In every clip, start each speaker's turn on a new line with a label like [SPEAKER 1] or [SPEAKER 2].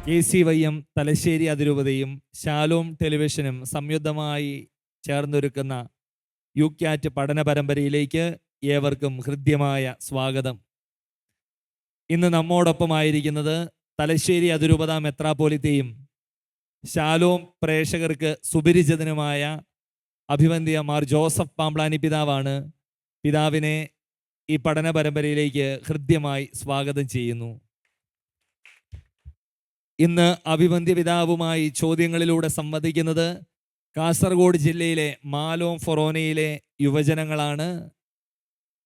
[SPEAKER 1] KCYM Thalassery അതിരൂപതയും Shalom ടെലിവിഷനും സംയുക്തമായി ചേർന്നൊരുക്കുന്ന യുക്യാറ്റ് പഠന പരമ്പരയിലേക്ക് ഏവർക്കും ഹൃദ്യമായ സ്വാഗതം. ഇന്ന് നമ്മോടൊപ്പമായിരിക്കുന്നത് തലശ്ശേരി അതിരൂപത മെത്രാപ്പോലിത്തയും ശാലോം പ്രേക്ഷകർക്ക് സുപരിചിതനുമായ അഭിവന്ദ്യ മാർ ജോസഫ് പാംപ്ലാനി പിതാവാണ്. പിതാവിനെ ഈ പഠന പരമ്പരയിലേക്ക് ഹൃദ്യമായി സ്വാഗതം ചെയ്യുന്നു. ഇന്ന് അഭിവന്ദ്യ പിതാവുമായി ചോദ്യങ്ങളിലൂടെ സംവദിക്കുന്നത് കാസർഗോഡ് ജില്ലയിലെ മാലോം ഫൊറോനയിലെ യുവജനങ്ങളാണ്.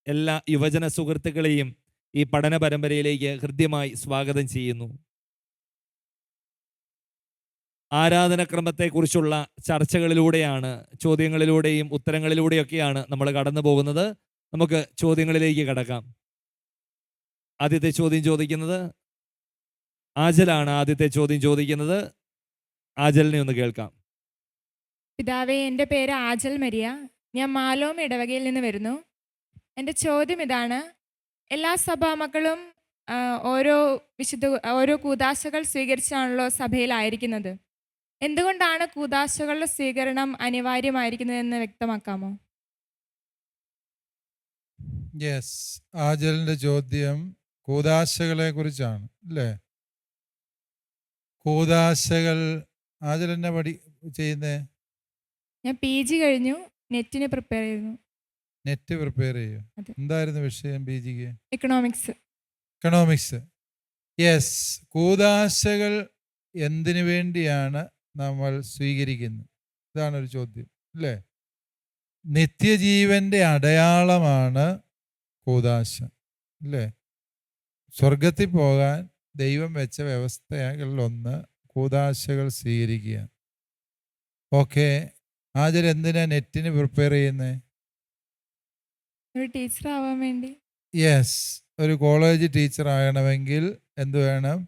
[SPEAKER 1] എല്ലാ യുവജന സുഹൃത്തുക്കളെയും ഈ പഠന പരമ്പരയിലേക്ക് ഹൃദ്യമായി സ്വാഗതം ചെയ്യുന്നു. ആരാധനക്രമത്തെക്കുറിച്ചുള്ള ചർച്ചകളിലൂടെയാണ്, ചോദ്യങ്ങളിലൂടെയും ഉത്തരങ്ങളിലൂടെയൊക്കെയാണ് നമ്മൾ കടന്നു പോകുന്നത്. നമുക്ക് ചോദ്യങ്ങളിലേക്ക് കടക്കാം. ആദ്യത്തെ ചോദ്യം ചോദിക്കുന്നത് ആജലാണ്. ആദ്യത്തെ ചോദ്യം ചോദിക്കുന്നത് ആജലിനെ ഒന്ന് കേൾക്കാം.
[SPEAKER 2] പിതാവേ, എൻ്റെ പേര് ആജൽ മരിയ. ഞാൻ മാലോം ഇടവകയിൽ നിന്ന് വരുന്നു. എൻ്റെ ചോദ്യം ഇതാണ്: എല്ലാ സഭാമക്കളും ഓരോ കൂദാശകൾ സ്വീകരിച്ചാണല്ലോ സഭയിലായിരിക്കുന്നത്. എന്തുകൊണ്ടാണ് കൂദാശകളുടെ സ്വീകരണം അനിവാര്യമായിരിക്കുന്നതെന്ന് വ്യക്തമാക്കാമോ?
[SPEAKER 3] യെസ്, ആജലിന്റെ ചോദ്യം കൂദാശകളെ കുറിച്ചാണ് അല്ലേ? കൂദാശകൾ ആജൽ എന്നാ ചെയ്യുന്നേ?
[SPEAKER 2] ഞാൻ PG കഴിഞ്ഞു, നെറ്റിന് പ്രിപ്പയർ ചെയ്യുന്നു.
[SPEAKER 3] നെറ്റ് പ്രിപ്പയർ ചെയ്യും.
[SPEAKER 2] അതെ.
[SPEAKER 3] എന്തായിരുന്നു വിഷയം PGക്ക്?
[SPEAKER 2] എക്കണോമിക്സ്.
[SPEAKER 3] യെസ്, കൂദാശകൾ എന്തിനു വേണ്ടിയാണ് നമ്മൾ സ്വീകരിക്കുന്നത്? ഇതാണ് ഒരു ചോദ്യം അല്ലേ? നിത്യജീവന്റെ അടയാളമാണ് കൂദാശ അല്ലേ? സ്വർഗത്തിൽ പോകാൻ ദൈവം വെച്ച വ്യവസ്ഥകളിലൊന്ന് കൂദാശകൾ സ്വീകരിക്കുക. ഓക്കെ, ആജൽ എന്തിനാ നെറ്റിന് പ്രിപ്പയർ ചെയ്യുന്നത്?
[SPEAKER 2] ഒരു ടീച്ചർ ആവാൻ വേണ്ടി.
[SPEAKER 3] യെസ്, ഒരു കോളേജ് ടീച്ചർ ആകണമെങ്കിൽ എന്ത് വേണം?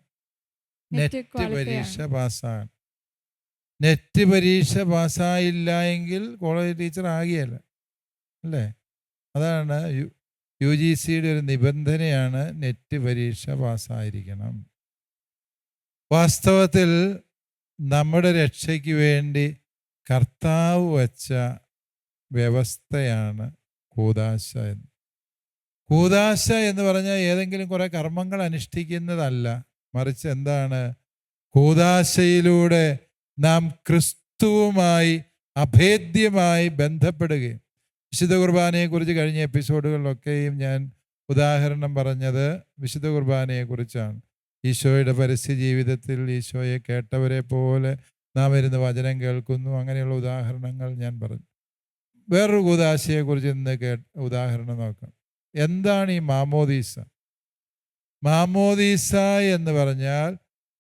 [SPEAKER 3] നെറ്റ് പരീക്ഷ പാസ്സാകണം. നെറ്റ് പരീക്ഷ പാസ്സായില്ല എങ്കിൽ കോളേജ് ടീച്ചർ ആകിയല്ല അല്ലേ? അതാണ് UGCയുടെ ഒരു നിബന്ധനയാണ് നെറ്റ് പരീക്ഷ പാസ്സായിരിക്കണം. വാസ്തവത്തിൽ നമ്മുടെ രക്ഷയ്ക്ക് വേണ്ടി കർത്താവ് വച്ച വ്യവസ്ഥയാണ് കൂദാശ എന്ന്. കൂദാശ എന്ന് പറഞ്ഞാൽ ഏതെങ്കിലും കുറെ കർമ്മങ്ങൾ അനുഷ്ഠിക്കുന്നതല്ല, മറിച്ച് എന്താണ്? കൂദാശയിലൂടെ നാം ക്രിസ്തുവുമായി അഭേദ്യമായി ബന്ധപ്പെടുകയും. വിശുദ്ധ കുർബാനയെക്കുറിച്ച് കഴിഞ്ഞ എപ്പിസോഡുകളിലൊക്കെയും ഞാൻ ഉദാഹരണം പറഞ്ഞത് വിശുദ്ധ കുർബാനയെക്കുറിച്ചാണ്. ഈശോയുടെ പരസ്യ ജീവിതത്തിൽ ഈശോയെ കേട്ടവരെ പോലെ നാം ഇരുന്ന് വചനം കേൾക്കുന്നു. അങ്ങനെയുള്ള ഉദാഹരണങ്ങൾ ഞാൻ പറഞ്ഞു. വേറൊരു കൂദാശയെക്കുറിച്ച് ഇന്ന് ഉദാഹരണം നോക്കാം. എന്താണ് ഈ മാമോദീസ? മാമോദീസ എന്ന് പറഞ്ഞാൽ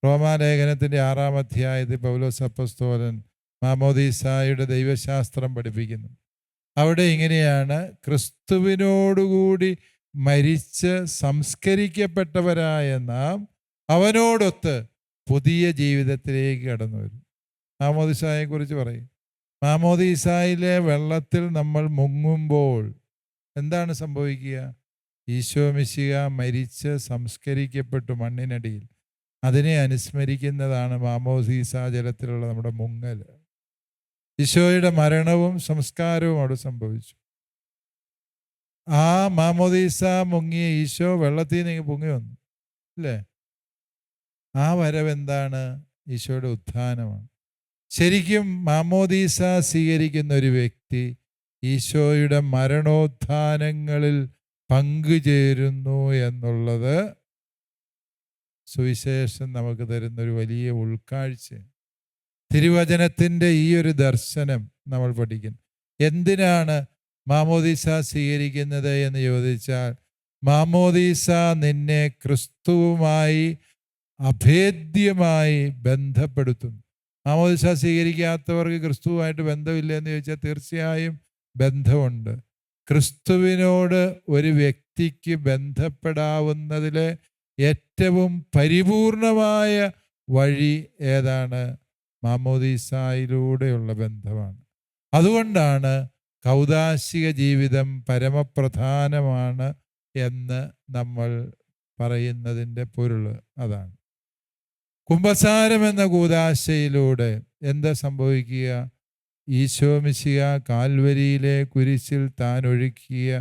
[SPEAKER 3] റോമാലേഖനത്തിൻ്റെ 6-ാം അധ്യായത്തിൽ പൗലോസ് അപ്പോസ്തലൻ മാമോദീസായുടെ ദൈവശാസ്ത്രം പഠിപ്പിക്കുന്നു. അവിടെ ഇങ്ങനെയാണ്: ക്രിസ്തുവിനോടുകൂടി മരിച്ച് സംസ്കരിക്കപ്പെട്ടവരായ നാം അവനോടൊത്ത് പുതിയ ജീവിതത്തിലേക്ക് കടന്നു വരും. മാമോദീസായെ കുറിച്ച് പറയും. മാമോദീസായിലെ വെള്ളത്തിൽ നമ്മൾ മുങ്ങുമ്പോൾ എന്താണ് സംഭവിക്കുക? ഈശോ മിശിഹ മരിച്ച് സംസ്കരിക്കപ്പെട്ടു മണ്ണിനടിയിൽ. അതിനെ അനുസ്മരിക്കുന്നതാണ് മാമോദീസ ജലത്തിലുള്ള നമ്മുടെ മുങ്ങൽ. ഈശോയുടെ മരണവും സംസ്കാരവും അവിടെ സംഭവിച്ചു. ആ മാമോദീസ മുങ്ങിയ ഈശോ വെള്ളത്തിൽ നിന്ന് പൊങ്ങി വന്നു അല്ലേ? ആ വരവ് എന്താണ്? ഈശോയുടെ ഉത്ഥാനമാണ്. ശരിക്കും മാമോദീസ സ്വീകരിക്കുന്ന ഒരു വ്യക്തി ഈശോയുടെ മരണോത്ഥാനങ്ങളിൽ പങ്കുചേരുന്നു എന്നുള്ളത് സുവിശേഷം നമുക്ക് തരുന്നൊരു വലിയ ഉൾക്കാഴ്ച. തിരുവചനത്തിൻ്റെ ഈ ഒരു ദർശനം നമ്മൾ പഠിക്കുന്നു. എന്തിനാണ് മാമോദീസ സ്വീകരിക്കുന്നത് എന്ന് ചോദിച്ചാൽ, മാമോദീസ നിന്നെ ക്രിസ്തുവുമായി അഭേദ്യമായി ബന്ധപ്പെടുത്തുന്നു. മാമോദീസ സ്വീകരിക്കാത്തവർക്ക് ക്രിസ്തുവുമായിട്ട് ബന്ധമില്ല എന്ന് ചോദിച്ചാൽ തീർച്ചയായും ബന്ധമുണ്ട്. ക്രിസ്തുവിനോട് ഒരു വ്യക്തിക്ക് ബന്ധപ്പെടാവുന്നതിലെ ഏറ്റവും പരിപൂർണമായ വഴി ഏതാണ്? മാമോദീസായിലൂടെയുള്ള ബന്ധമാണ്. അതുകൊണ്ടാണ് കൗദാശിക ജീവിതം പരമപ്രധാനമാണ് എന്ന് നമ്മൾ പറയുന്നതിൻ്റെ പൊരുൾ അതാണ്. കുമ്പസാരം എന്ന കൂദാശയിലൂടെ എന്താ സംഭവിക്കുക? ഈശോ മിശിഹ കാൽവരിയിലെ കുരിശിൽ താൻ ഒഴുക്കിയ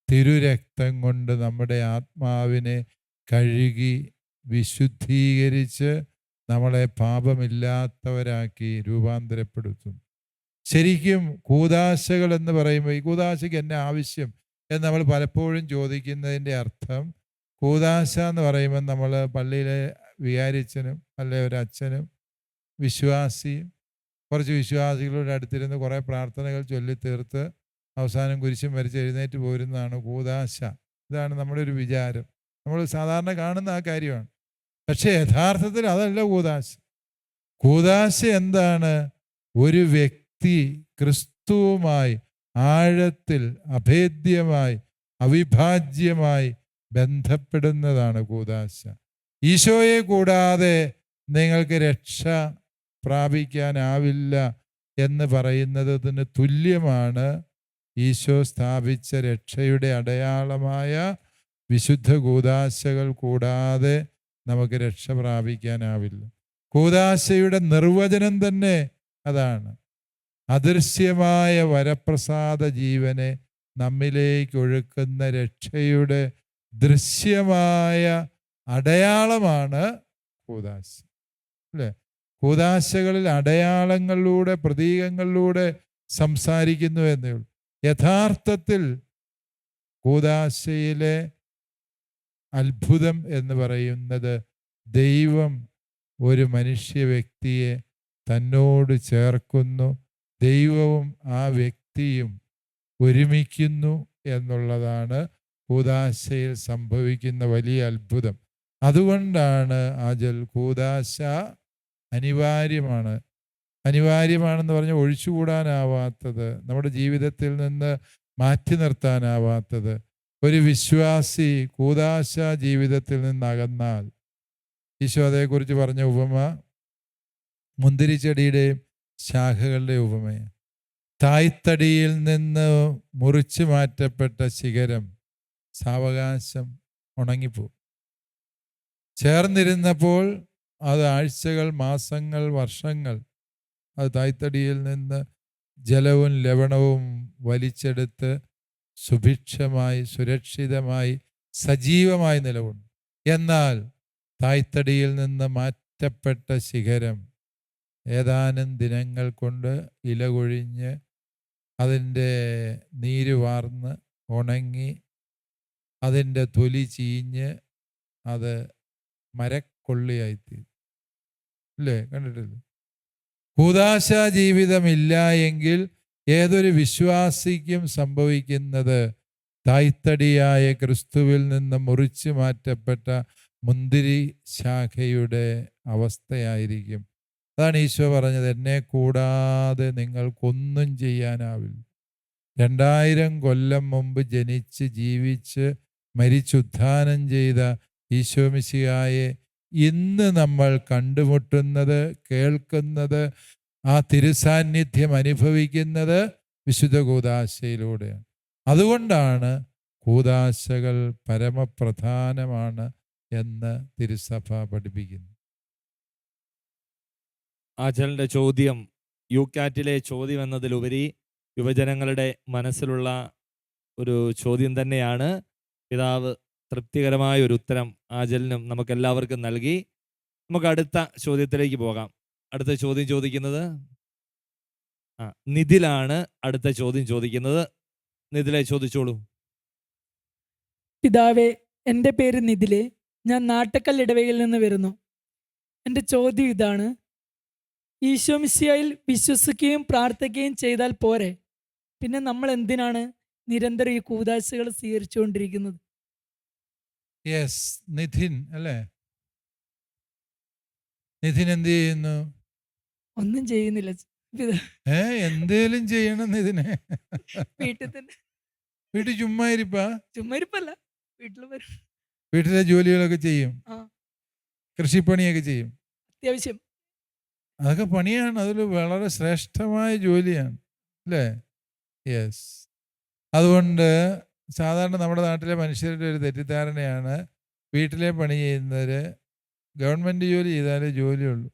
[SPEAKER 3] തിരുരക്തം കൊണ്ട് നമ്മുടെ ആത്മാവിനെ കഴുകി വിശുദ്ധീകരിച്ച് നമ്മളെ പാപമില്ലാത്തവരാക്കി രൂപാന്തരപ്പെടുത്തുന്നു. ശരിക്കും കൂദാശകൾ എന്ന് പറയുമ്പോൾ ഈ കൂദാശയ്ക്ക് എന്നെ ആവശ്യം എന്ന് നമ്മൾ പലപ്പോഴും ചോദിക്കുന്നതിൻ്റെ അർത്ഥം, കൂദാശ എന്ന് പറയുമ്പോൾ നമ്മൾ പള്ളിയിലെ വികാരിച്ചനും അല്ലെ ഒരു അച്ഛനും വിശ്വാസിയും കുറച്ച് വിശ്വാസികളുടെ അടുത്തിരുന്ന് കുറേ പ്രാർത്ഥനകൾ ചൊല്ലിത്തീർത്ത് അവസാനം കുരിശും വരച്ച് എഴുന്നേറ്റ് പോരുന്നതാണ് കൂദാശ. ഇതാണ് നമ്മുടെ ഒരു വിചാരം, നമ്മൾ സാധാരണ കാണുന്ന ആ കാര്യമാണ്. പക്ഷേ യഥാർത്ഥത്തിൽ അതല്ല കൂദാശ. കൂദാശ എന്താണ്? ഒരു വ്യക്തി ക്രിസ്തുവുമായി ആഴത്തിൽ അഭേദ്യമായി അവിഭാജ്യമായി ബന്ധപ്പെടുന്നതാണ് കൂദാശ. ഈശോയെ കൂടാതെ നിങ്ങൾക്ക് രക്ഷ പ്രാപിക്കാനാവില്ല എന്ന് പറയുന്നതിന് തുല്യമാണ് ഈശോ സ്ഥാപിച്ച രക്ഷയുടെ അടയാളമായ വിശുദ്ധ കൂദാശകൾ കൂടാതെ നമുക്ക് രക്ഷ പ്രാപിക്കാനാവില്ല. കൂദാശയുടെ നിർവചനം തന്നെ അതാണ്. അദൃശ്യമായ വരപ്രസാദ ജീവനെ നമ്മിലേക്ക് ഒഴുക്കുന്ന രക്ഷയുടെ ദൃശ്യമായ അടയാളമാണ് കൂദാശ, അല്ലേ? കൂദാശകളിൽ അടയാളങ്ങളിലൂടെ പ്രതീകങ്ങളിലൂടെ സംസാരിക്കുന്നു എന്നേ ഉള്ളൂ. യഥാർത്ഥത്തിൽ കൂദാശയിലെ അത്ഭുതം എന്ന് പറയുന്നത് ദൈവം ഒരു മനുഷ്യ വ്യക്തിയെ തന്നോട് ചേർക്കുന്നു, ദൈവവും ആ വ്യക്തിയും ഒരുമിക്കുന്നു എന്നുള്ളതാണ് കൂദാശയിൽ സംഭവിക്കുന്ന വലിയ അത്ഭുതം. അതുകൊണ്ടാണ് ആജൽ കൂദാശ അനിവാര്യമാണെന്ന് പറഞ്ഞാൽ ഒഴിച്ചുകൂടാനാവാത്തത്, നമ്മുടെ ജീവിതത്തിൽ നിന്ന് മാറ്റി നിർത്താനാവാത്തത്. ഒരു വിശ്വാസി കൂദാശ ജീവിതത്തിൽ നിന്നകന്നാൽ, ഈശോ അതേക്കുറിച്ച് പറഞ്ഞ ഉപമ മുന്തിരിച്ചെടിയുടെയും ശാഖകളുടെ ഉപമയാണ്. തായ്തടിയിൽ നിന്ന് മുറിച്ചു മാറ്റപ്പെട്ട ശിഖരം സാവകാശം ഉണങ്ങിപ്പോകും. ചേർന്നിരുന്നപ്പോൾ അത് ആഴ്ചകൾ, മാസങ്ങൾ, വർഷങ്ങൾ അത് തായ്തടിയിൽ നിന്ന് ജലവും ലവണവും വലിച്ചെടുത്ത് സുഭിക്ഷമായി, സുരക്ഷിതമായി, സജീവമായി നിലകൊണ്ടു. എന്നാൽ തായ്തടിയിൽ നിന്ന് മാറ്റപ്പെട്ട ശിഖരം ഏതാനും ദിനങ്ങൾ കൊണ്ട് ഇല കൊഴിഞ്ഞ് അതിൻ്റെ നീര് വാർന്ന് ഉണങ്ങി അതിൻ്റെ തൊലി ചീഞ്ഞ് അത് മരക്കൊള്ളിയായിത്തീരും, അല്ലേ? കണ്ടിട്ടില്ലേ? കൂദാശ ജീവിതമില്ല എങ്കിൽ ഏതൊരു വിശ്വാസിക്കും സംഭവിക്കുന്നത് തായ്തടിയായ ക്രിസ്തുവിൽ നിന്ന് മുറിച്ചു മാറ്റപ്പെട്ട മുന്തിരി ശാഖയുടെ അവസ്ഥയായിരിക്കും. അതാണ് ഈശോ പറഞ്ഞത്, എന്നെ കൂടാതെ നിങ്ങൾക്കൊന്നും ചെയ്യാനാവില്ല. 2000 കൊല്ലം മുമ്പ് ജനിച്ച് ജീവിച്ച് മരിച്ചുത്ഥാനം ചെയ്ത ഈശോ മിശിഹായെ ഇന്ന് നമ്മൾ കണ്ടുമുട്ടുന്നത്, കേൾക്കുന്നത്, ആ തിരുസാന്നിധ്യം അനുഭവിക്കുന്നത് വിശുദ്ധ കൂദാശയിലൂടെയാണ്. അതുകൊണ്ടാണ് കൂദാശകൾ പരമപ്രധാനമാണ് എന്ന് തിരുസഭ പഠിപ്പിക്കുന്നു.
[SPEAKER 1] ആചലിൻ്റെ ചോദ്യം യുകാറ്റിലെ ചോദ്യം എന്നതിലുപരി യുവജനങ്ങളുടെ മനസ്സിലുള്ള ഒരു ചോദ്യം തന്നെയാണ്. പിതാവ് തൃപ്തികരമായ ഒരു ഉത്തരം ആചലിനും നമുക്കെല്ലാവർക്കും നൽകി. നമുക്ക് അടുത്ത ചോദ്യത്തിലേക്ക് പോകാം. അടുത്ത ചോദ്യം ചോദിക്കുന്നത് നിതിലാണ്. അടുത്ത ചോദ്യം ചോദിക്കുന്നത് നിതിലെ, ചോദിച്ചോളൂ.
[SPEAKER 4] പിതാവേ, എൻ്റെ പേര് നിതിലെ, ഞാൻ നാട്ടക്കൽ ഇടവകയിൽ നിന്ന് വരുന്നു. എൻ്റെ ചോദ്യം ഇതാണ്: ഈശോ മിശിഹായിൽ വിശ്വസിക്കുകയും പ്രാർത്ഥിക്കുകയും ചെയ്താൽ പോരെ? പിന്നെ നമ്മൾ എന്തിനാണ് നിരന്തരം ഈ കൂദാശകൾ സ്വീകരിച്ചുകൊണ്ടിരിക്കുന്നത്?
[SPEAKER 3] യെസ്, നിധിൻ അല്ലേ? നിധിൻ എന്ത് ചെയ്യുന്നു?
[SPEAKER 4] ഒന്നും ചെയ്യുന്നില്ല.
[SPEAKER 3] എന്തേലും ചെയ്യണം നിധിനെ.
[SPEAKER 4] വീട്ടിൽ തന്നെ.
[SPEAKER 3] വീട്ടിൽ ചുമ്മാ ഇരിപ്പാ?
[SPEAKER 4] ചുമ്മാ ഇരിപ്പല്ല,
[SPEAKER 3] വീട്ടിലെ ജോലികളൊക്കെ ചെയ്യും, കൃഷിപ്പണിയൊക്കെ ചെയ്യും.
[SPEAKER 4] അത്യാവശ്യം
[SPEAKER 3] അതൊക്കെ പണിയാണ്, അതിൽ വളരെ ശ്രേഷ്ഠമായ ജോലിയാണ്, അല്ലേ? യെസ്. അതുകൊണ്ട് സാധാരണ നമ്മുടെ നാട്ടിലെ മനുഷ്യരുടെ ഒരു തെറ്റിദ്ധാരണയാണ് വീട്ടിലെ പണി ചെയ്യുന്നവർ ഗവൺമെൻറ് ജോലി ചെയ്താലേ ജോലിയുള്ളൂ.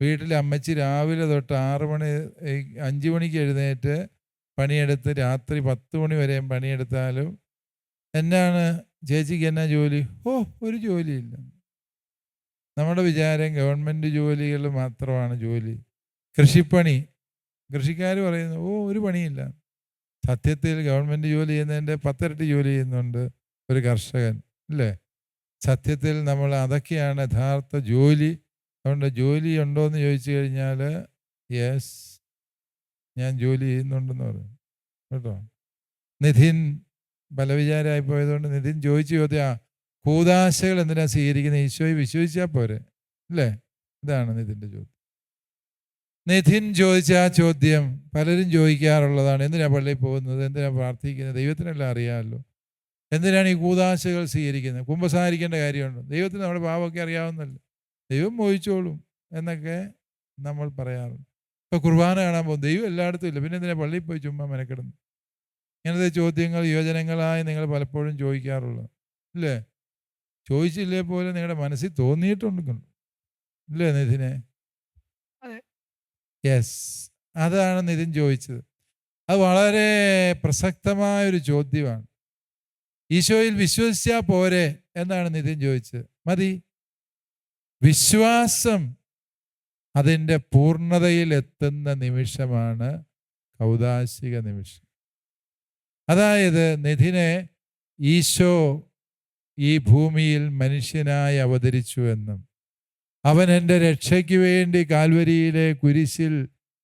[SPEAKER 3] വീട്ടിൽ അമ്മച്ചി രാവിലെ തൊട്ട് 6 മണി 5 മണിക്ക് എഴുന്നേറ്റ് പണിയെടുത്ത് രാത്രി 10 മണി വരെയും പണിയെടുത്താലും എന്നാണ് ചേച്ചിക്ക് എന്നാ ജോലി? ഒരു ജോലിയില്ല. നമ്മുടെ വിചാരം ഗവൺമെൻറ് ജോലികൾ മാത്രമാണ് ജോലി. കൃഷിപ്പണി, കൃഷിക്കാർ പറയുന്നു ഒരു പണിയില്ല. സത്യത്തിൽ ഗവൺമെൻറ് ജോലി ചെയ്യുന്നതിൻ്റെ 10 ഇരട്ടി ജോലി ചെയ്യുന്നുണ്ട് ഒരു കർഷകൻ, അല്ലേ? സത്യത്തിൽ നമ്മൾ അതൊക്കെയാണ് യഥാർത്ഥ ജോലി. അതുകൊണ്ട് ജോലി ഉണ്ടോ എന്ന് ചോദിച്ചു കഴിഞ്ഞാൽ യെസ്, ഞാൻ ജോലി ചെയ്യുന്നുണ്ടെന്ന് പറയും കേട്ടോ. നിധിൻ ബലവിചാരമായി പോയതുകൊണ്ട് നിധിൻ ചോദിച്ചു ചോദ്യം, കൂദാശകൾ എന്തിനാ സ്വീകരിക്കുന്നത്? ഈശോയെ വിശ്വസിച്ചാൽ പോരെ, അല്ലേ? ഇതാണ് നിധിൻ്റെ ചോദ്യം. നിധിൻ ചോദിച്ച ആ ചോദ്യം പലരും ചോദിക്കാറുള്ളതാണ്. എന്തിനാ പള്ളിയിൽ പോകുന്നത്? എന്തിനാ പ്രാർത്ഥിക്കുന്നത്? ദൈവത്തിനെല്ലാം അറിയാമല്ലോ. എന്തിനാണ് ഈ കൂദാശകൾ സ്വീകരിക്കുന്നത്? കുമ്പസാരിക്കേണ്ട കാര്യമുണ്ടോ? ദൈവത്തിന് നമ്മുടെ പാപമൊക്കെ അറിയാവുന്നല്ലോ, ദൈവം മോഹിച്ചോളും എന്നൊക്കെ നമ്മൾ പറയാറുണ്ട്. ഇപ്പോൾ കുർബാന കാണാൻ പോകും, ദൈവം എല്ലായിടത്തും ഇല്ല, പിന്നെ എന്തിനാ പള്ളിയിൽ പോയി ചുമ്മാ മെനക്കിടുന്നു? ഇങ്ങനത്തെ ചോദ്യങ്ങൾ യുവജനങ്ങളായി നിങ്ങൾ പലപ്പോഴും ചോദിക്കാറുള്ളത്, ഇല്ലേ? ചോദിച്ചില്ലേ പോലെ നിങ്ങളുടെ മനസ്സിൽ തോന്നിയിട്ടുണ്ടെങ്കിൽ, ഇല്ലേ നിധിനെ? യെസ്, അതാണ് നിധിൻ ചോദിച്ചത്. അത് വളരെ പ്രസക്തമായൊരു ചോദ്യമാണ്. ഈശോയിൽ വിശ്വസിച്ചാൽ പോരെ എന്നാണ് നിധിൻ ചോദിച്ചത്. മതി. വിശ്വാസം അതിൻ്റെ പൂർണ്ണതയിൽ എത്തുന്ന നിമിഷമാണ് കൗദാശിക നിമിഷം. അതായത് നിധിനെ ഈശോ ഈ ഭൂമിയിൽ മനുഷ്യനായി അവതരിച്ചു എന്നും അവൻ എൻ്റെ രക്ഷയ്ക്ക് വേണ്ടി കാൽവരിയിലെ കുരിശിൽ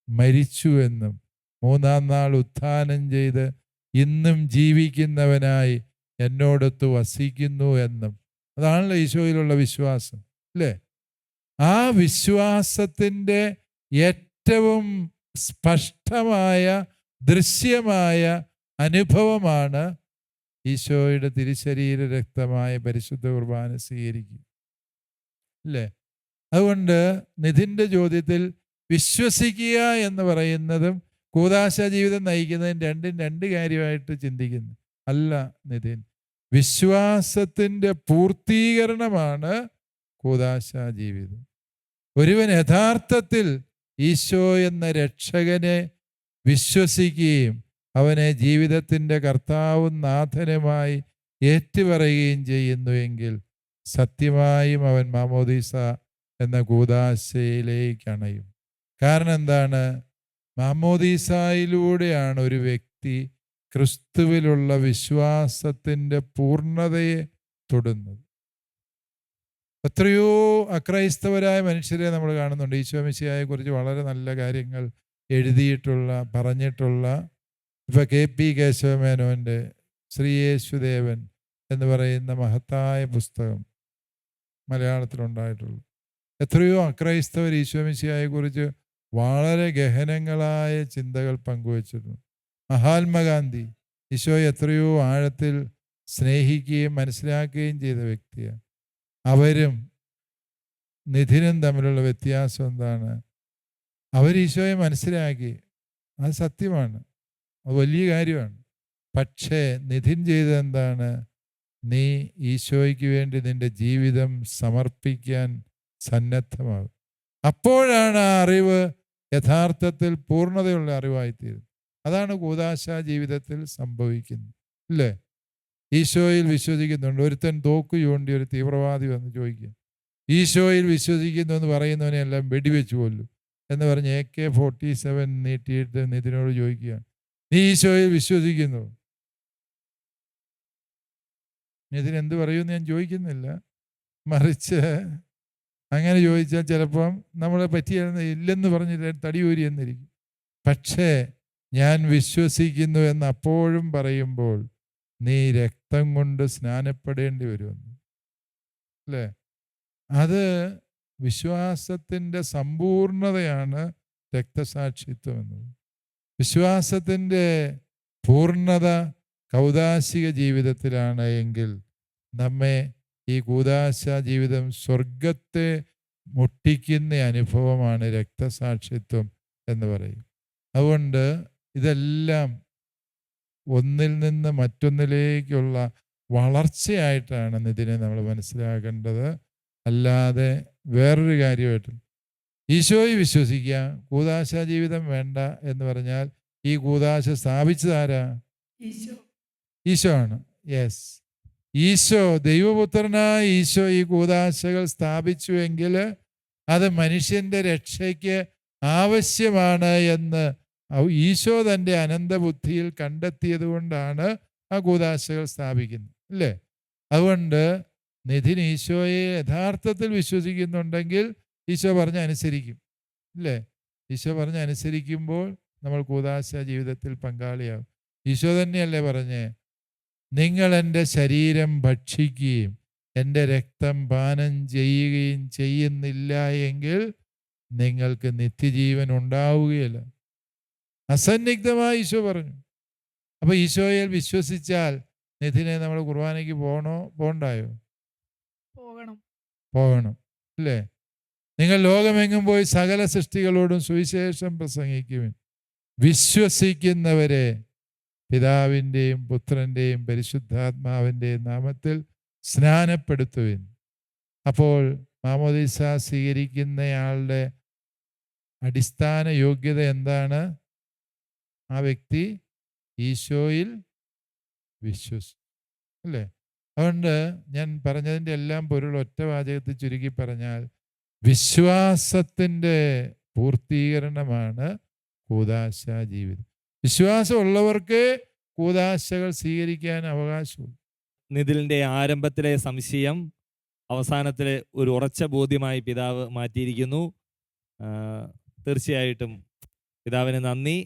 [SPEAKER 3] മരിച്ചു എന്നും 3-ാം നാൾ ഉത്ഥാനം ചെയ്ത് ഇന്നും ജീവിക്കുന്നവനായി എന്നോടൊത്ത് വസിക്കുന്നു എന്നും, അതാണല്ലോ ഈശോയിലുള്ള വിശ്വാസം, അല്ലേ? ആ വിശ്വാസത്തിൻ്റെ ഏറ്റവും സ്പഷ്ടമായ ദൃശ്യമായ അനുഭവമാണ് ഈശോയുടെ തിരുശരീര രക്തമായ പരിശുദ്ധ കുർബാന സ്വീകരിക്കുക, അല്ലേ? അതുകൊണ്ട് നിധിൻ്റെ ചോദ്യത്തിൽ വിശ്വസിക്കുക എന്ന് പറയുന്നതും കൂദാശ ജീവിതം നയിക്കുന്നതും രണ്ടും രണ്ട് കാര്യമായിട്ട് ചിന്തിക്കുന്നു. അല്ല നിധിൻ, വിശ്വാസത്തിൻ്റെ പൂർത്തീകരണമാണ് കൂദാശ ജീവിതം. ഒരുവൻ യഥാർത്ഥത്തിൽ ഈശോ എന്ന രക്ഷകനെ വിശ്വസിക്കുകയും അവനെ ജീവിതത്തിൻ്റെ കർത്താവും നാഥനുമായി ഏറ്റുപറയുകയും ചെയ്യുന്നുവെങ്കിൽ സത്യമായും അവൻ മാമോദീസ എന്ന കൂദാശയിലേക്ക് അണയും. കാരണം എന്താണ്? മാമോദീസായിലൂടെയാണ് ഒരു വ്യക്തി ക്രിസ്തുവിലുള്ള വിശ്വാസത്തിൻ്റെ പൂർണ്ണതയെ തൊടുന്നത്. എത്രയോ അക്രൈസ്തവരായ മനുഷ്യരെ നമ്മൾ കാണുന്നുണ്ട്. ഈശോ മിശിഹായെക്കുറിച്ച് വളരെ നല്ല കാര്യങ്ങൾ എഴുതിയിട്ടുള്ള പറഞ്ഞിട്ടുള്ള, ഇപ്പം KP കേശവമേനോൻ്റെ ശ്രീയേശുദേവൻ എന്ന് പറയുന്ന മഹത്തായ പുസ്തകം മലയാളത്തിലുണ്ടായിട്ടുള്ളൂ. എത്രയോ അക്രൈസ്തവർ ഈശോ മിശിഹായെക്കുറിച്ച് വളരെ ഗഹനങ്ങളായ ചിന്തകൾ പങ്കുവച്ചിട്ടുണ്ട്. മഹാത്മാഗാന്ധി ഈശോയെ എത്രയോ ആഴത്തിൽ സ്നേഹിക്കുകയും മനസ്സിലാക്കുകയും ചെയ്ത വ്യക്തിയാണ്. അവരും നിധിനും തമ്മിലുള്ള വ്യത്യാസം എന്താണ്? അവർ ഈശോയെ മനസ്സിലാക്കി, അത് സത്യമാണ്, അത് വലിയ കാര്യമാണ്. പക്ഷേ നിധിൻ ചെയ്തത് എന്താണ്? നീ ഈശോയ്ക്ക് വേണ്ടി നിന്റെ ജീവിതം സമർപ്പിക്കാൻ സന്നദ്ധമാകും. അപ്പോഴാണ് ആ അറിവ് യഥാർത്ഥത്തിൽ പൂർണ്ണതയുള്ള അറിവായിത്തീരുന്നത്. അതാണ് കൂദാശ ജീവിതത്തിൽ സംഭവിക്കുന്നത്, ഇല്ലേ? ഈശോയിൽ വിശ്വസിക്കുന്നുണ്ട്. ഒരുത്തൻ തോക്ക് ചൂണ്ടി ഒരു തീവ്രവാദി വന്ന് ചോദിക്കുക, ഈശോയിൽ വിശ്വസിക്കുന്നു എന്ന് പറയുന്നവനെല്ലാം വെടിവെച്ച് കൊല്ലും എന്ന് പറഞ്ഞ് AK-47 നീട്ടിയിട്ട് നിധിനോട് ചോദിക്കുക, നീ ഈശോയിൽ വിശ്വസിക്കുന്നു? നിധിൻ എന്ത് പറയുമെന്ന് ഞാൻ ചോദിക്കുന്നില്ല, മറിച്ച് അങ്ങനെ ചോദിച്ചാൽ ചിലപ്പം നമ്മളെ പറ്റിയ ഇല്ലെന്ന് പറഞ്ഞ് തടിയൂരി എന്നിരിക്കും. പക്ഷേ ഞാൻ വിശ്വസിക്കുന്നു എന്ന് അപ്പോഴും പറയുമ്പോൾ നീ രക്തം കൊണ്ട് സ്നാനപ്പെടേണ്ടി വരുമെന്ന്, അല്ലേ? അത് വിശ്വാസത്തിൻ്റെ സമ്പൂർണതയാണ് രക്തസാക്ഷിത്വം എന്നത്. വിശ്വാസത്തിൻ്റെ പൂർണ്ണത കൗദാശിക ജീവിതത്തിലാണ് എങ്കിൽ നമ്മെ ഈ കൂദാശ ജീവിതം സ്വർഗത്തെ മുട്ടിക്കുന്ന അനുഭവമാണ് രക്തസാക്ഷിത്വം എന്ന് പറയും. അതുകൊണ്ട് ഇതെല്ലാം ഒന്നിൽ നിന്ന് മറ്റൊന്നിലേക്കുള്ള വളർച്ചയായിട്ടാണ് ഇതിനെ നമ്മൾ മനസ്സിലാക്കേണ്ടത്. അല്ലാതെ വേറൊരു കാര്യമായിട്ടില്ല. ഈശോയിൽ വിശ്വസിക്കുക, കൂദാശ ജീവിതം വേണ്ട എന്ന് പറഞ്ഞാൽ ഈ കൂദാശ സ്ഥാപിച്ചതാരാ?
[SPEAKER 4] ഈശോ.
[SPEAKER 3] ഈശോ ആണ്. യെസ്, ഈശോ, ദൈവപുത്രനായ ഈശോ ഈ കൂദാശകൾ സ്ഥാപിച്ചുവെങ്കിൽ അത് മനുഷ്യന്റെ രക്ഷയ്ക്ക് ആവശ്യമാണ് എന്ന് ഈശോ തൻ്റെ അനന്തബുദ്ധിയിൽ കണ്ടെത്തിയത് കൊണ്ടാണ് ആ കൂദാശകൾ സ്ഥാപിക്കുന്നത്, അല്ലേ? അതുകൊണ്ട് നിധിൻ ഈശോയെ യഥാർത്ഥത്തിൽ വിശ്വസിക്കുന്നുണ്ടെങ്കിൽ ഈശോ പറഞ്ഞ അനുസരിക്കും, അല്ലേ? ഈശോ പറഞ്ഞ അനുസരിക്കുമ്പോൾ നമ്മൾ കൂദാശ ജീവിതത്തിൽ പങ്കാളിയാകും. ഈശോ തന്നെയല്ലേ പറഞ്ഞേ, നിങ്ങൾ എൻ്റെ ശരീരം ഭക്ഷിക്കുകയും എൻ്റെ രക്തം പാനം ചെയ്യുകയും ചെയ്യുന്നില്ല എങ്കിൽ നിങ്ങൾക്ക് നിത്യജീവൻ ഉണ്ടാവുകയില്ല. അസന്നിഗ്ധമായി ഈശോ പറഞ്ഞു. അപ്പൊ ഈശോയിൽ വിശ്വസിച്ചാൽ നിധിനെ നമ്മൾ കുർബാനയ്ക്ക് പോകണ്ടായോ? പോകണം, അല്ലേ? നിങ്ങൾ ലോകമെങ്ങും പോയി സകല സൃഷ്ടികളോടും സുവിശേഷം പ്രസംഗിക്കുവിൻ. വിശ്വസിക്കുന്നവരെ പിതാവിൻ്റെയും പുത്രൻ്റെയും പരിശുദ്ധാത്മാവിൻ്റെയും നാമത്തിൽ സ്നാനപ്പെടുത്തുവിൻ. അപ്പോൾ മാമോദീസ സ്വീകരിക്കുന്നയാളുടെ അടിസ്ഥാന യോഗ്യത എന്താണ്? ആ വ്യക്തി ഈശോയിൽ വിശ്വസിച്ചു, അല്ലേ? അതുകൊണ്ട് ഞാൻ പറഞ്ഞതിൻ്റെ എല്ലാം പൊരുൾ ഒറ്റ വാചകത്തിൽ ചുരുക്കി പറഞ്ഞാൽ, വിശ്വാസത്തിൻ്റെ പൂർത്തീകരണമാണ് കൂദാശ ജീവിതം. വിശ്വാസമുള്ളവർക്ക് കൂദാശകൾ സ്വീകരിക്കാൻ അവകാശമുണ്ട്.
[SPEAKER 1] നിതിലിൻ്റെ ആരംഭത്തിലെ സംശയം അവസാനത്തിലെ ഒരു ഉറച്ച ബോധ്യമായി പിതാവ് മാറ്റിയിരിക്കുന്നു. തീർച്ചയായിട്ടും പിതാവിന് നന്ദി.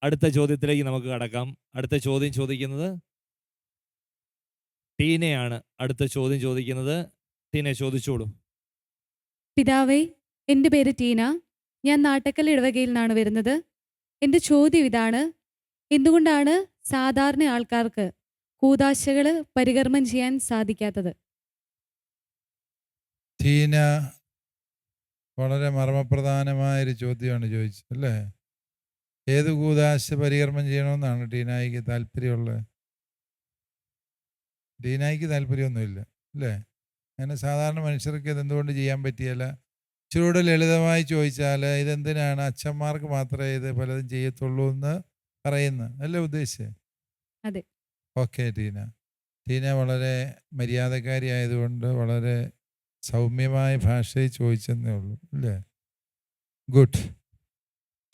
[SPEAKER 1] അടുത്ത ചോദ്യത്തിലേക്ക് നമുക്ക് കടക്കാം. അടുത്ത ചോദ്യം ചോദിക്കുന്നത് ടീനയാണ്. അടുത്ത ചോദ്യം ചോദിക്കുന്നത് ടീന, ചോദിച്ചോളൂ.
[SPEAKER 5] പിതാവേ, എൻ്റെ പേര് ടീന. ഞാൻ നാട്ടക്കൽ ഇടവകയിൽ നിന്നാണ് വരുന്നത്. എൻ്റെ ചോദ്യം ഇതാണ്: എന്തുകൊണ്ടാണ് സാധാരണ ആൾക്കാർക്ക് കൂദാശകൾ പരികർമ്മം ചെയ്യാൻ സാധിക്കാത്തത്?
[SPEAKER 3] ടീന വളരെ മർമ്മപ്രധാനമായൊരു ചോദ്യമാണ് ചോദിച്ചത്, അല്ലേ? ഏത് കൂദാശ പരികർമ്മം ചെയ്യണമെന്നാണ് ടീനായിക്ക് താല്പര്യമുള്ളത്? ടീനായിക്ക് താല്പര്യമൊന്നുമില്ല, അല്ലേ? അങ്ങനെ സാധാരണ മനുഷ്യർക്ക് ഇതെന്തുകൊണ്ട് ചെയ്യാൻ പറ്റിയല്ല? ഇച്ചിരൂടെ ലളിതമായി ചോദിച്ചാൽ ഇതെന്തിനാണ് അച്ഛന്മാർക്ക് മാത്രമേ ഇത് പലതും ചെയ്യത്തുള്ളൂ എന്ന് പറയുന്നു, അല്ലേ ഉദ്ദേശിച്ചത്?
[SPEAKER 5] അതെ.
[SPEAKER 3] ഓക്കെ ടീന വളരെ മര്യാദക്കാരി ആയതുകൊണ്ട് വളരെ സൗമ്യമായ ഭാഷയിൽ ചോദിച്ചെന്നേ ഉള്ളൂ, അല്ലേ? ഗുഡ്.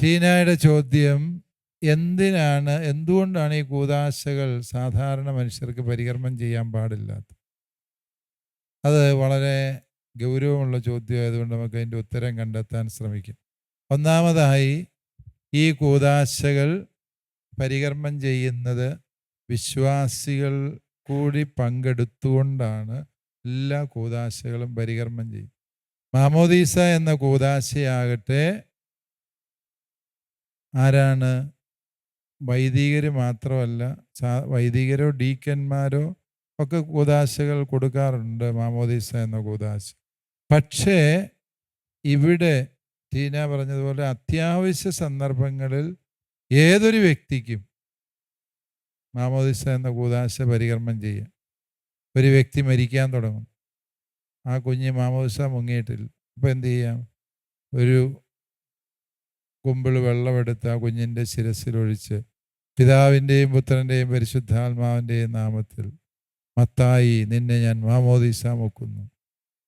[SPEAKER 3] ടീനയുടെ ചോദ്യം എന്തുകൊണ്ടാണ് ഈ കൂദാശകൾ സാധാരണ മനുഷ്യർക്ക് പരികർമ്മം ചെയ്യാൻ പാടില്ലാത്തത്? അത് വളരെ ഗൗരവമുള്ള ചോദ്യമായതുകൊണ്ട് നമുക്ക് അതിൻ്റെ ഉത്തരം കണ്ടെത്താൻ ശ്രമിക്കാം. ഒന്നാമതായി, ഈ കൂദാശകൾ പരികർമ്മം ചെയ്യുന്നത് വിശ്വാസികൾ കൂടി പങ്കെടുത്തുകൊണ്ടാണ് എല്ലാ കൂദാശകളും പരികർമ്മം ചെയ്യും. മാമോദീസ എന്ന കൂദാശയാകട്ടെ ആരാണ്? വൈദികർ മാത്രമല്ല, വൈദികരോ ഡീക്കന്മാരോ ഒക്കെ കൂദാശകൾ കൊടുക്കാറുണ്ട്, മാമോദീസ എന്ന കൂദാശ. പക്ഷേ ഇവിടെ ടീന പറഞ്ഞതുപോലെ അത്യാവശ്യ സന്ദർഭങ്ങളിൽ ഏതൊരു വ്യക്തിക്കും മാമോദീസ എന്ന കൂദാശ പരികർമ്മം ചെയ്യാം. ഒരു വ്യക്തി മരിക്കാൻ തുടങ്ങും, ആ കുഞ്ഞ് മാമോദീസ മുങ്ങിയിട്ടില്ല, അപ്പോൾ എന്ത് ചെയ്യാം? ഒരു കുമ്പിൾ വെള്ളമെടുത്ത് ആ കുഞ്ഞിൻ്റെ ശിരസിലൊഴിച്ച് പിതാവിൻ്റെയും പുത്രൻ്റെയും പരിശുദ്ധാത്മാവിൻ്റെയും നാമത്തിൽ മത്തായി നിന്നെ ഞാൻ മാമോദീസ മുക്കുന്നു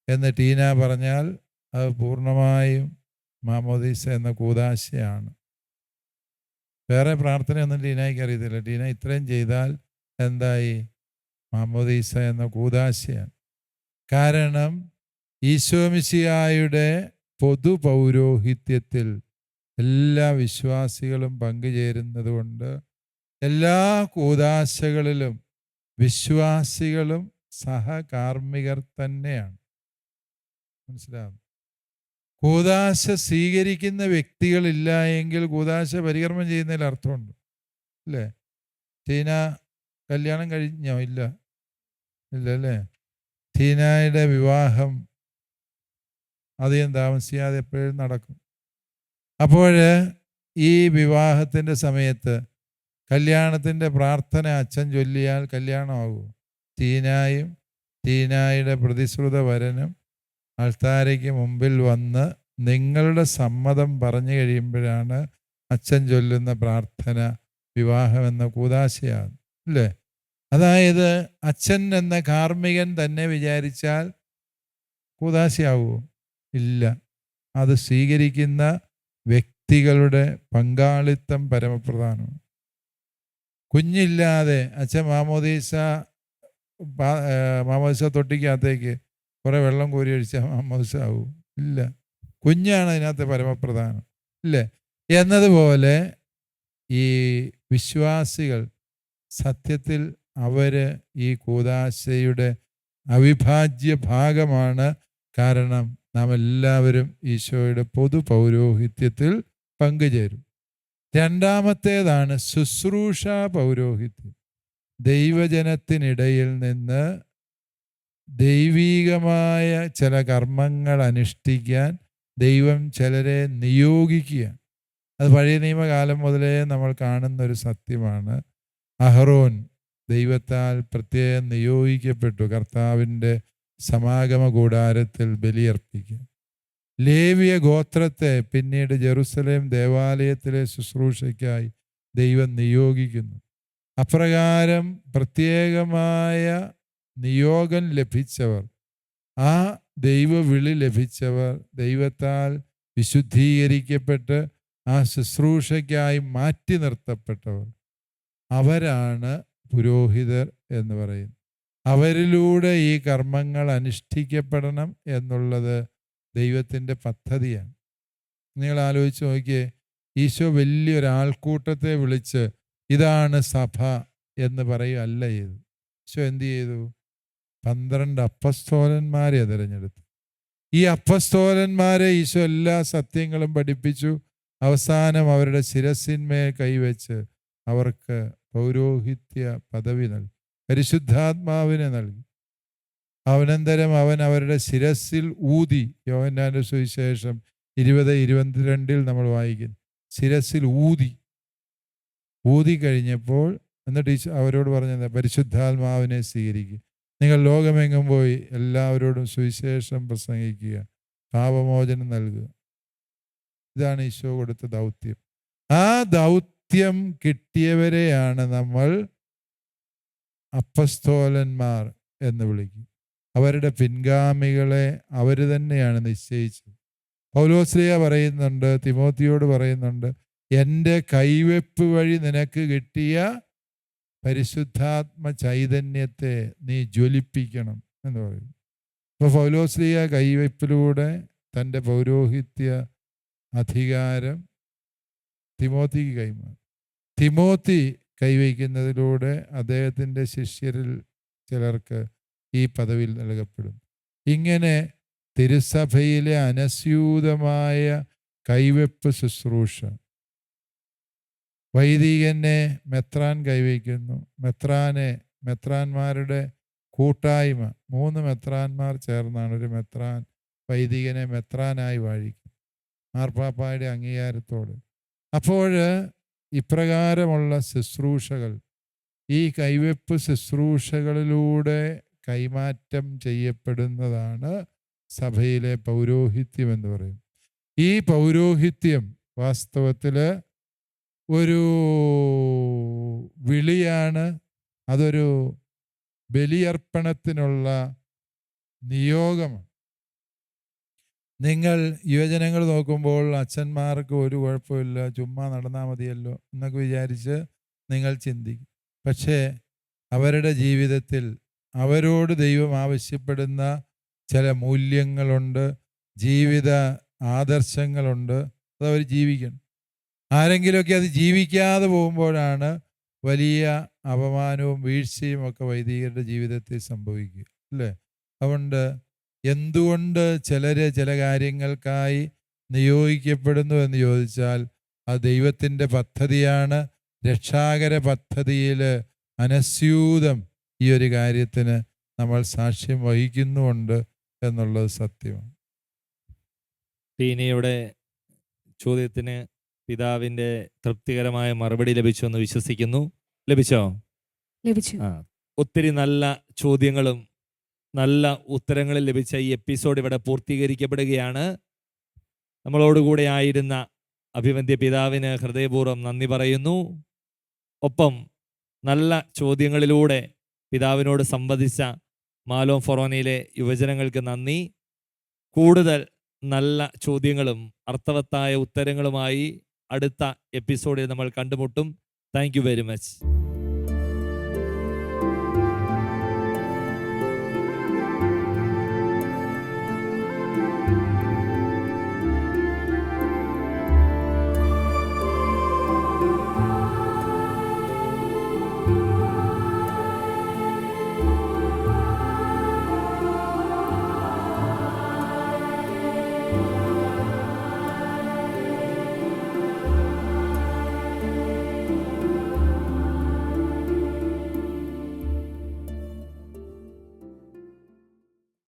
[SPEAKER 3] എന്ന് ടീന പറഞ്ഞാൽ അത് പൂർണ്ണമായും മാമോദീസ എന്ന കൂദാശയാണ്. വേറെ പ്രാർത്ഥനയൊന്നും ടീനയ്ക്ക് അറിയത്തില്ല. ടീന ഇത്രയും ചെയ്താൽ എന്തായി? മാമോദീസ എന്ന കൂദാശയാണ്. കാരണം ഈശോ മിശിഹായുടെ പൊതു പൗരോഹിത്യത്തിൽ എല്ലാ വിശ്വാസികളും പങ്കുചേരുന്നത് കൊണ്ട് എല്ലാ കൂദാശകളിലും വിശ്വാസികളും സഹകാർമ്മികർ തന്നെയാണ്. മനസ്സിലാവും? കൂദാശ സ്വീകരിക്കുന്ന വ്യക്തികളില്ല എങ്കിൽ കൂദാശ പരികർമ്മം ചെയ്യുന്നതിൽ അർത്ഥമുണ്ട്, അല്ലേ? ടീന കല്യാണം കഴിഞ്ഞോ? ഇല്ല അല്ലേ? ടീനയുടെ വിവാഹം അധികം താമസിയാതെ എപ്പോഴും നടക്കും. അപ്പോൾ ഈ വിവാഹത്തിൻ്റെ സമയത്ത് കല്യാണത്തിൻ്റെ പ്രാർത്ഥന അച്ഛൻ ചൊല്ലിയാൽ കല്യാണമാകും. ടീനായും ടീനായുടെ പ്രതിശ്രുത വരനും അൾത്താരയ്ക്ക് മുമ്പിൽ വന്ന് നിങ്ങളുടെ സമ്മതം പറഞ്ഞു കഴിയുമ്പോഴാണ് അച്ഛൻ ചൊല്ലുന്ന പ്രാർത്ഥന വിവാഹം എന്ന കൂദാശയാണ്, അല്ലേ? അതായത് അച്ഛൻ എന്ന കാർമ്മികൻ തന്നെ വിചാരിച്ചാൽ കൂദാശയാവുമോ? ഇല്ല. അത് സ്വീകരിക്കുന്ന വ്യക്തികളുടെ പങ്കാളിത്തം പരമപ്രധാനമാണ്. കുഞ്ഞില്ലാതെ അച്ഛൻ മാമോദീസ തൊട്ടിക്കകത്തേക്ക് കുറേ വെള്ളം കോരി ഒഴിച്ചാൽ മാമോദീസ ആവും? ഇല്ല. കുഞ്ഞാണ് അതിനകത്ത് പരമപ്രധാനം, ഇല്ലേ? എന്നതുപോലെ ഈ വിശ്വാസികൾ സത്യത്തിൽ അവർ ഈ കൂദാശയുടെ അവിഭാജ്യ ഭാഗമാണ്. കാരണം നാം എല്ലാവരും ഈശോയുടെ പൊതു പൗരോഹിത്യത്തിൽ പങ്കുചേരും. രണ്ടാമത്തേതാണ് ശുശ്രൂഷ പൗരോഹിത്യം. ദൈവജനത്തിനിടയിൽ നിന്ന് ദൈവീകമായ ചില കർമ്മങ്ങൾ അനുഷ്ഠിക്കാൻ ദൈവം ചിലരെ നിയോഗിക്കുക. അത് പഴയ നിയമകാലം മുതലേ നമ്മൾ കാണുന്നൊരു സത്യമാണ്. അഹറോൻ ദൈവത്താൽ പ്രത്യേകം നിയോഗിക്കപ്പെട്ടു കർത്താവിൻ്റെ സമാഗമ കൂടാരത്തിൽ ബലിയർപ്പിക്കുക. ലേവിയ ഗോത്രത്തെ പിന്നീട് ജെറുസലേം ദേവാലയത്തിലെ ശുശ്രൂഷയ്ക്കായി ദൈവം നിയോഗിക്കുന്നു. അപ്രകാരം പ്രത്യേകമായ നിയോഗം ലഭിച്ചവർ, ആ ദൈവവിളി ലഭിച്ചവർ, ദൈവത്താൽ വിശുദ്ധീകരിക്കപ്പെട്ട് ആ ശുശ്രൂഷയ്ക്കായി മാറ്റി നിർത്തപ്പെട്ടവർ, അവരാണ് പുരോഹിതർ എന്ന് പറയുന്നത്. അവരിലൂടെ ഈ കർമ്മങ്ങൾ അനുഷ്ഠിക്കപ്പെടണം എന്നുള്ളത് ദൈവത്തിൻ്റെ പദ്ധതിയാണ്. നിങ്ങൾ ആലോചിച്ച് നോക്കിയേ, ഈശോ വലിയൊരാൾക്കൂട്ടത്തെ വിളിച്ച് ഇതാണ് സഭ എന്ന് പറയുകയല്ല ചെയ്തു. ഈശോ എന്ത് ചെയ്തു? 12 അപ്പസ്തോലന്മാരെ തിരഞ്ഞെടുത്തു. ഈ അപ്പസ്തോലന്മാരെ ഈശോ എല്ലാ സത്യങ്ങളും പഠിപ്പിച്ചു. അവസാനം അവരുടെ ശിരസിന്മേൽ കൈവച്ച് അവർക്ക് പൗരോഹിത്യ പദവി നൽകി, പരിശുദ്ധാത്മാവിനെ നൽകി. അനന്തരം അവൻ അവരുടെ ശിരസിൽ ഊതി. യോഹന്നാന്റെ സുവിശേഷം 20:22 നമ്മൾ വായിക്കുന്നു. ശിരസിൽ ഊതി കഴിഞ്ഞപ്പോൾ എന്നിട്ട് അവരോട് പറഞ്ഞത് പരിശുദ്ധാത്മാവിനെ സ്വീകരിക്കുക, നിങ്ങൾ ലോകമെങ്ങും പോയി എല്ലാവരോടും സുവിശേഷം പ്രസംഗിക്കുക, പാപമോചനം നൽകുക. ഇതാണ് ഈശോ കൊടുത്ത ദൗത്യം. ആ ദൗത്യം കിട്ടിയവരെയാണ് നമ്മൾ അപ്പസ്തോലന്മാർ എന്ന് വിളിക്കും. അവരുടെ പിൻഗാമികളെ അവർ തന്നെയാണ് നിശ്ചയിച്ചത്. പൗലോസ്ലീഹ പറയുന്നുണ്ട്, തിമോത്തിയോട് പറയുന്നുണ്ട്, എൻ്റെ കൈവെപ്പ് വഴി നിനക്ക് കിട്ടിയ പരിശുദ്ധാത്മ ചൈതന്യത്തെ നീ ജ്വലിപ്പിക്കണം എന്ന് പറയുന്നു. അപ്പോൾ പൗലോസ്ലീഹ കൈവെപ്പിലൂടെ തൻ്റെ പൗരോഹിത്യ അധികാരം തിമോത്തിക്ക് കൈമാറി. തിമോത്തി കൈവയ്ക്കുന്നതിലൂടെ അദ്ദേഹത്തിൻ്റെ ശിഷ്യരിൽ ചിലർക്ക് ഈ പദവിയിൽ നൽകപ്പെടും. ഇങ്ങനെ തിരുസഭയിലെ അനസ്യൂതമായ കൈവെപ്പ് ശുശ്രൂഷ. വൈദികനെ മെത്രാൻ കൈവയ്ക്കുന്നു. മെത്രാന്മാരുടെ കൂട്ടായ്മ, 3 മെത്രാന്മാർ ചേർന്നാണ് ഒരു മെത്രാൻ വൈദികനെ മെത്രാനായി വാഴിക്കും, മാർപ്പാപ്പായുടെ അംഗീകാരത്തോടെ. അപ്പോൾ ഇപ്രകാരമുള്ള ശുശ്രൂഷകൾ, ഈ കൈവെപ്പ് ശുശ്രൂഷകളിലൂടെ കൈമാറ്റം ചെയ്യപ്പെടുന്നതാണ് സഭയിലെ പൗരോഹിത്യം എന്ന് പറയും. ഈ പൗരോഹിത്യം വാസ്തവത്തിൽ ഒരു വിളിയാണ്. അതൊരു ബലിയർപ്പണത്തിനുള്ള നിയോഗമാണ്. നിങ്ങൾ യുവജനങ്ങൾ നോക്കുമ്പോൾ അച്ഛന്മാർക്ക് ഒരു കുഴപ്പമില്ല, ചുമ്മാ നടന്നാൽ മതിയല്ലോ എന്നൊക്കെ വിചാരിച്ച് നിങ്ങൾ ചിന്തിക്കും. പക്ഷേ അവരുടെ ജീവിതത്തിൽ അവരോട് ദൈവം ആവശ്യപ്പെടുന്ന ചില മൂല്യങ്ങളുണ്ട്, ജീവിത ആദർശങ്ങളുണ്ട്. അതവർ ജീവിക്കണം. ആരെങ്കിലുമൊക്കെ അത് ജീവിക്കാതെ പോകുമ്പോഴാണ് വലിയ അപമാനവും വീഴ്ചയും ഒക്കെ വൈദികരുടെ ജീവിതത്തിൽ സംഭവിക്കുക, അല്ലേ? അതുകൊണ്ട് എന്തുകൊണ്ട് ചില കാര്യങ്ങൾക്കായി നിയോഗിക്കപ്പെടുന്നു എന്ന് ചോദിച്ചാൽ അത് ദൈവത്തിൻ്റെ പദ്ധതിയാണ്. രക്ഷാകര പദ്ധതിയിൽ അനസ്യൂതം ഈ ഒരു കാര്യത്തിന് നമ്മൾ സാക്ഷ്യം വഹിക്കുന്നുമുണ്ട് എന്നുള്ളത് സത്യമാണ്.
[SPEAKER 1] ടീനയുടെ ചോദ്യത്തിന് പിതാവിൻ്റെ തൃപ്തികരമായ മറുപടി ലഭിച്ചു എന്ന് വിശ്വസിക്കുന്നു. ലഭിച്ചോ?
[SPEAKER 5] ലഭിച്ചു.
[SPEAKER 1] ഒത്തിരി നല്ല ചോദ്യങ്ങളും നല്ല ഉത്തരങ്ങൾ ലഭിച്ച ഈ എപ്പിസോഡ് ഇവിടെ പൂർത്തീകരിക്കപ്പെടുകയാണ്. നമ്മളോടുകൂടെ ആയിരുന്ന അഭിവന്ദ്യ പിതാവിന് ഹൃദയപൂർവ്വം നന്ദി പറയുന്നു. ഒപ്പം നല്ല ചോദ്യങ്ങളിലൂടെ പിതാവിനോട് സംവദിച്ച മാലോം ഫൊറോനയിലെ യുവജനങ്ങൾക്ക് നന്ദി. കൂടുതൽ നല്ല ചോദ്യങ്ങളും അർത്ഥവത്തായ ഉത്തരങ്ങളുമായി അടുത്ത എപ്പിസോഡിൽ നമ്മൾ കണ്ടുമുട്ടും. Thank you very much.